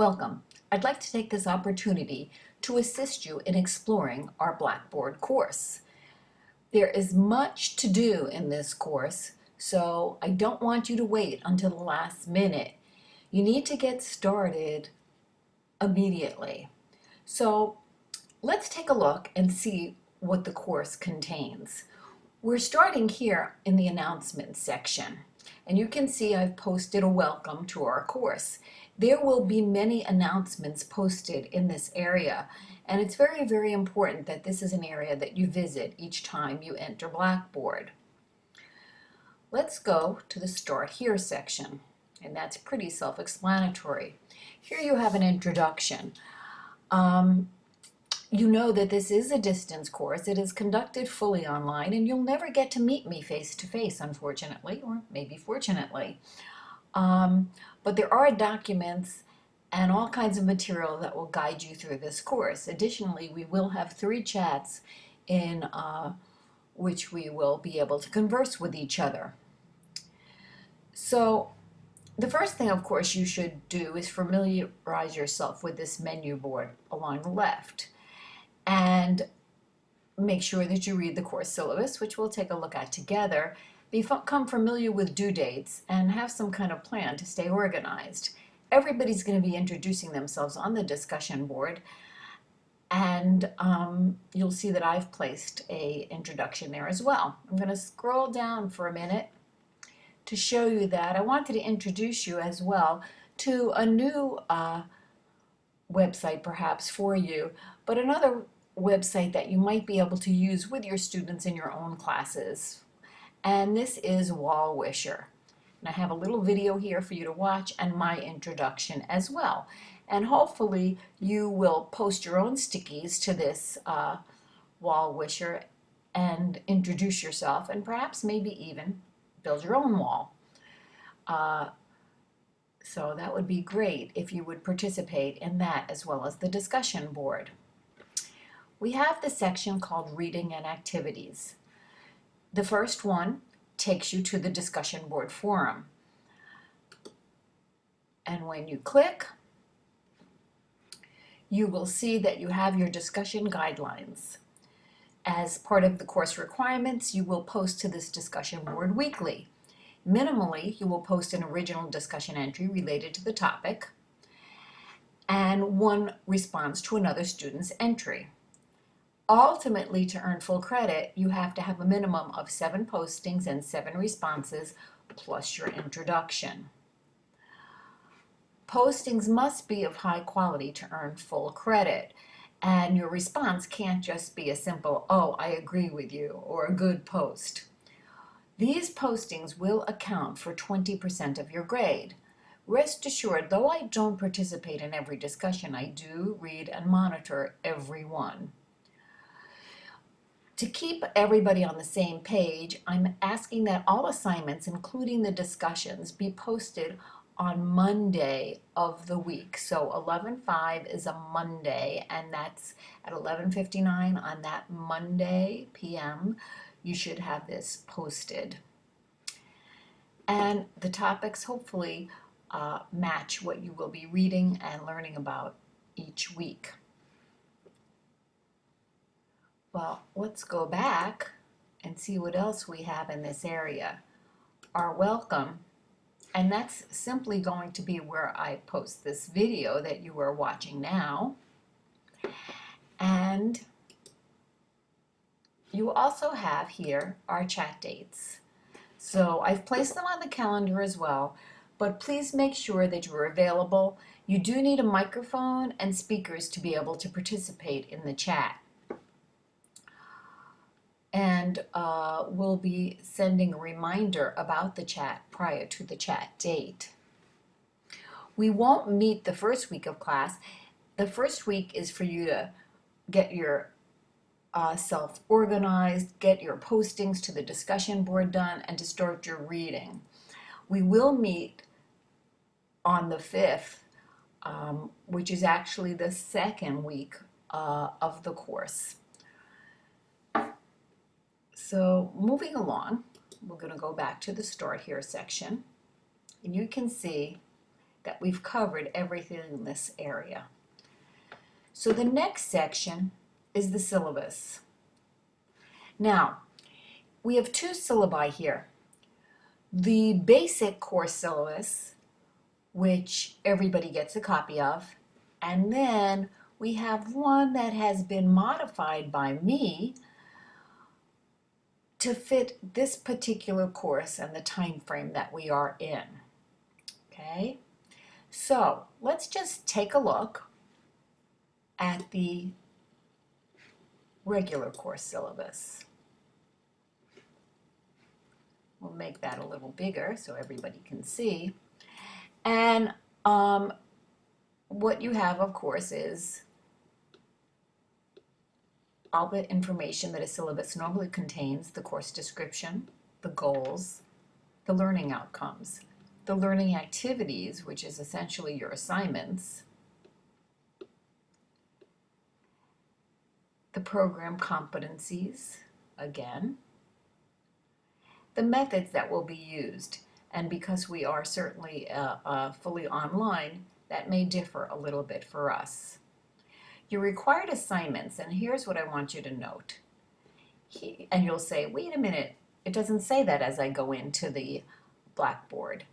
Welcome. I'd like to take this opportunity to assist you in exploring our Blackboard course. There is much to do in this course, so I don't want you to wait until the last minute. You need to get started immediately. So let's take a look and see what the course contains. We're starting here in the announcements section, and you can see I've posted a welcome to our course. There will be many announcements posted in this area, and it's very, very important that this is an area that you visit each time you enter Blackboard. Let's go to the Start Here section, and that's pretty self-explanatory. Here you have an introduction. You know that this is a distance course. It is conducted fully online, and you'll never get to meet me face to face, unfortunately, or maybe fortunately. But there are documents and all kinds of material that will guide you through this course. Additionally, we will have 3 chats in which we will be able to converse with each other. So the first thing, of course, you should do is familiarize yourself with this menu board along the left. And make sure that you read the course syllabus, which we'll take a look at together. Become familiar with due dates and have some kind of plan to stay organized. Everybody's going to be introducing themselves on the discussion board, and you'll see that I've placed an introduction there as well. I'm going to scroll down for a minute to show you that. I wanted to introduce you as well to a new website perhaps for you, but another website that you might be able to use with your students in your own classes. And this is Wall Wisher. And I have a little video here for you to watch and my introduction as well. And hopefully you will post your own stickies to this Wall Wisher and introduce yourself and perhaps maybe even build your own wall. So that would be great if you would participate in that as well as the discussion board. We have the section called Reading and Activities. The first one takes you to the discussion board forum. And when you click, you will see that you have your discussion guidelines. As part of the course requirements, you will post to this discussion board weekly. Minimally, you will post an original discussion entry related to the topic and one response to another student's entry. Ultimately, to earn full credit, you have to have a minimum of 7 postings and 7 responses plus your introduction. Postings must be of high quality to earn full credit, and your response can't just be a simple, "Oh, I agree with you," or a good post. These postings will account for 20% of your grade. Rest assured, though I don't participate in every discussion, I do read and monitor every one. To keep everybody on the same page, I'm asking that all assignments, including the discussions, be posted on Monday of the week. So 11/5 is a Monday, and that's at 11:59 on that Monday p.m. You should have this posted. And the topics hopefully match what you will be reading and learning about each week. Well, let's go back and see what else we have in this area. Our welcome, and that's simply going to be where I post this video that you are watching now. And you also have here our chat dates. So I've placed them on the calendar as well, but please make sure that you're available. You do need a microphone and speakers to be able to participate in the chat. And we'll be sending a reminder about the chat prior to the chat date. We won't meet the first week of class. The first week is for you to get your self-organized, get your postings to the discussion board done, and to start your reading. We will meet on the 5th, which is actually the second week of the course. So moving along, we're going to go back to the Start Here section, and you can see that we've covered everything in this area. So the next section is the syllabus. Now, we have two syllabi here. The basic course syllabus, which everybody gets a copy of, and then we have one that has been modified by me to fit this particular course and the time frame that we are in. Okay, so let's just take a look at the regular course syllabus. We'll make that a little bigger so everybody can see. And what you have, of course, is all the information that a syllabus normally contains: the course description, the goals, the learning outcomes, the learning activities, which is essentially your assignments, the program competencies, again, the methods that will be used. And because we are certainly fully online, that may differ a little bit for us. Your required assignments, and here's what I want you to note. And you'll say, wait a minute, it doesn't say that as I go into the Blackboard.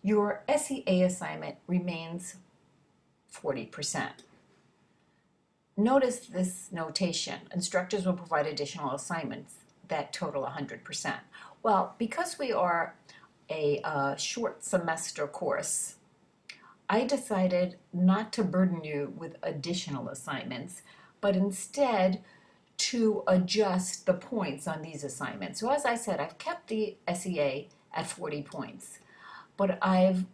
Your SEA assignment remains 40%. Notice this notation: instructors will provide additional assignments that total 100%. Well, because we are a short semester course, I decided not to burden you with additional assignments, but instead to adjust the points on these assignments. So as I said, I've kept the SEA at 40 points, but I've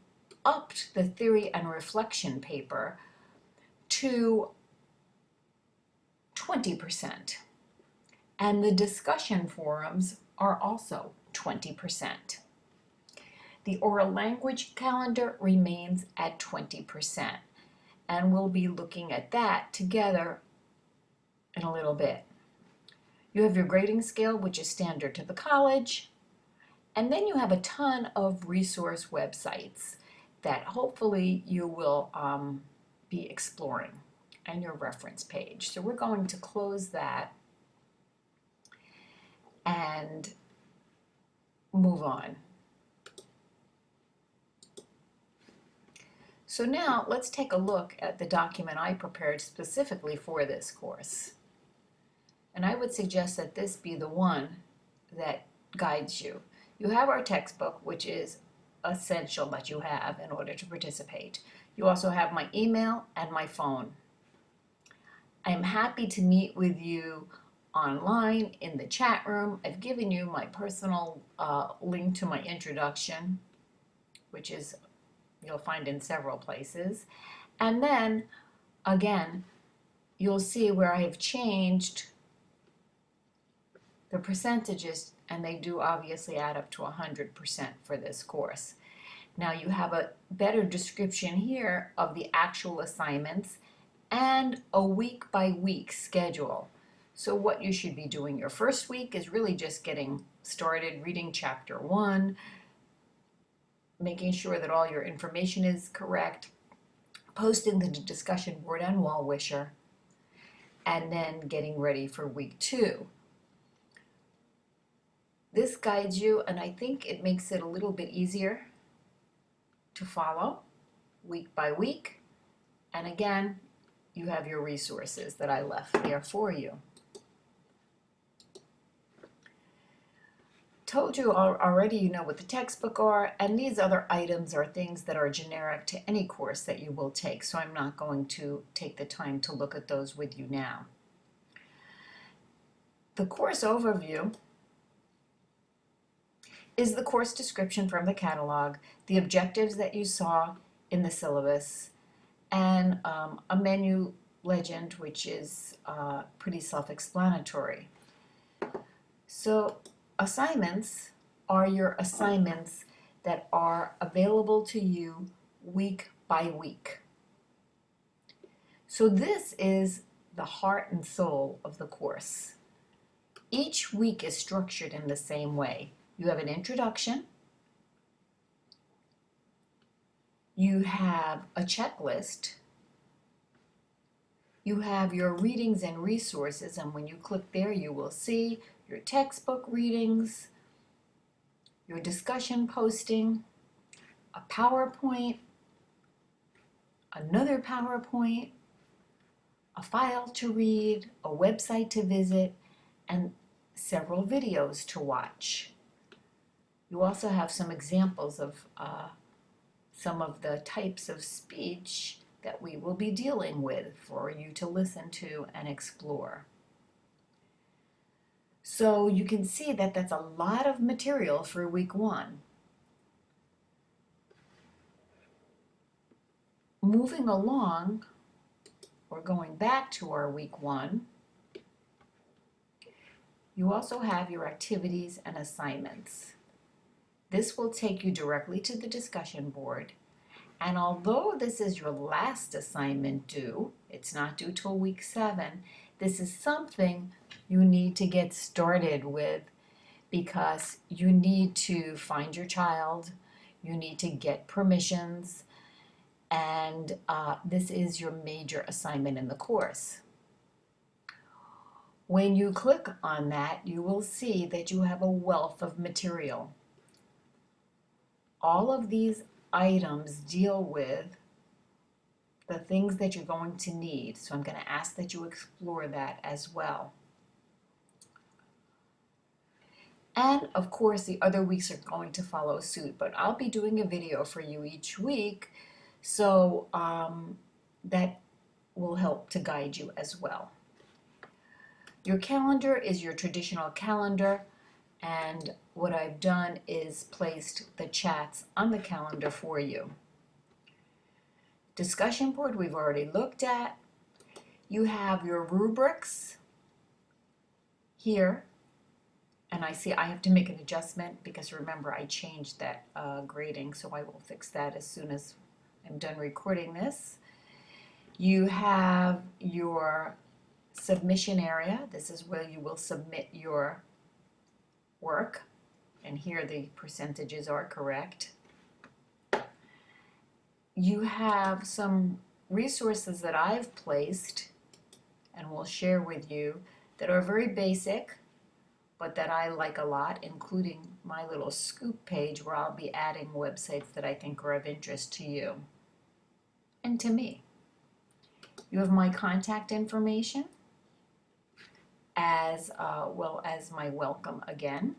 upped the theory and reflection paper to 20%. And the discussion forums are also 20%. The oral language calendar remains at 20%, and we'll be looking at that together in a little bit. You have your grading scale, which is standard to the college, and then you have a ton of resource websites that hopefully you will be exploring, and your reference page. So we're going to close that and move on. So now let's take a look at the document I prepared specifically for this course. And I would suggest that this be the one that guides you. You have our textbook, which is essential that you have in order to participate. You also have my email and my phone. I am happy to meet with you online in the chat room. I've given you my personal link to my introduction, which is you'll find in several places. And then, again, you'll see where I have changed the percentages, and they do obviously add up to 100% for this course. Now you have a better description here of the actual assignments and a week-by-week schedule. So what you should be doing your first week is really just getting started reading chapter 1, making sure that all your information is correct, posting the discussion board on Wallwisher, and then getting ready for week 2. This guides you, and I think it makes it a little bit easier to follow week by week. And again, you have your resources that I left there for you. Told you already, you know what the textbook are, and these other items are things that are generic to any course that you will take, so I'm not going to take the time to look at those with you now. The course overview is the course description from the catalog, the objectives that you saw in the syllabus, and a menu legend, which is pretty self-explanatory. So assignments are your assignments that are available to you week by week. So this is the heart and soul of the course. Each week is structured in the same way. You have an introduction, You have a checklist. You have your readings and resources, and when you click there, you will see your textbook readings, your discussion posting, a PowerPoint, another PowerPoint, a file to read, a website to visit, and several videos to watch. You also have some examples of some of the types of speech that we will be dealing with for you to listen to and explore. So you can see that that's a lot of material for week 1. Moving along, or going back to our week 1, you also have your activities and assignments. This will take you directly to the discussion board. And although this is your last assignment due, it's not due till week 7, this is something you need to get started with because you need to find your child, you need to get permissions, and this is your major assignment in the course. When you click on that, you will see that you have a wealth of material. All of these items deal with the things that you're going to need, so I'm going to ask that you explore that as well. And of course, the other weeks are going to follow suit, but I'll be doing a video for you each week, so that will help to guide you as well. Your calendar is your traditional calendar, and what I've done is placed the chats on the calendar for you. Discussion board we've already looked at. You have your rubrics here, and I see I have to make an adjustment because remember I changed that grading, so I will fix that as soon as I'm done recording this. You have your submission area. This is where you will submit your work, and here the percentages are correct. You have some resources that I've placed and will share with you that are very basic, but that I like a lot, including my little scoop page where I'll be adding websites that I think are of interest to you and to me. You have my contact information as well as my welcome again.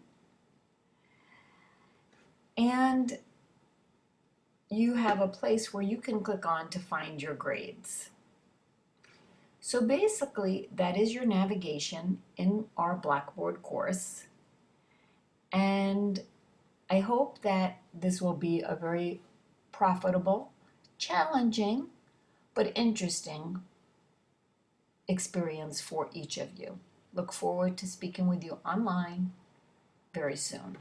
And you have a place where you can click on to find your grades. So basically, that is your navigation in our Blackboard course. And I hope that this will be a very profitable, challenging, but interesting experience for each of you. Look forward to speaking with you online very soon.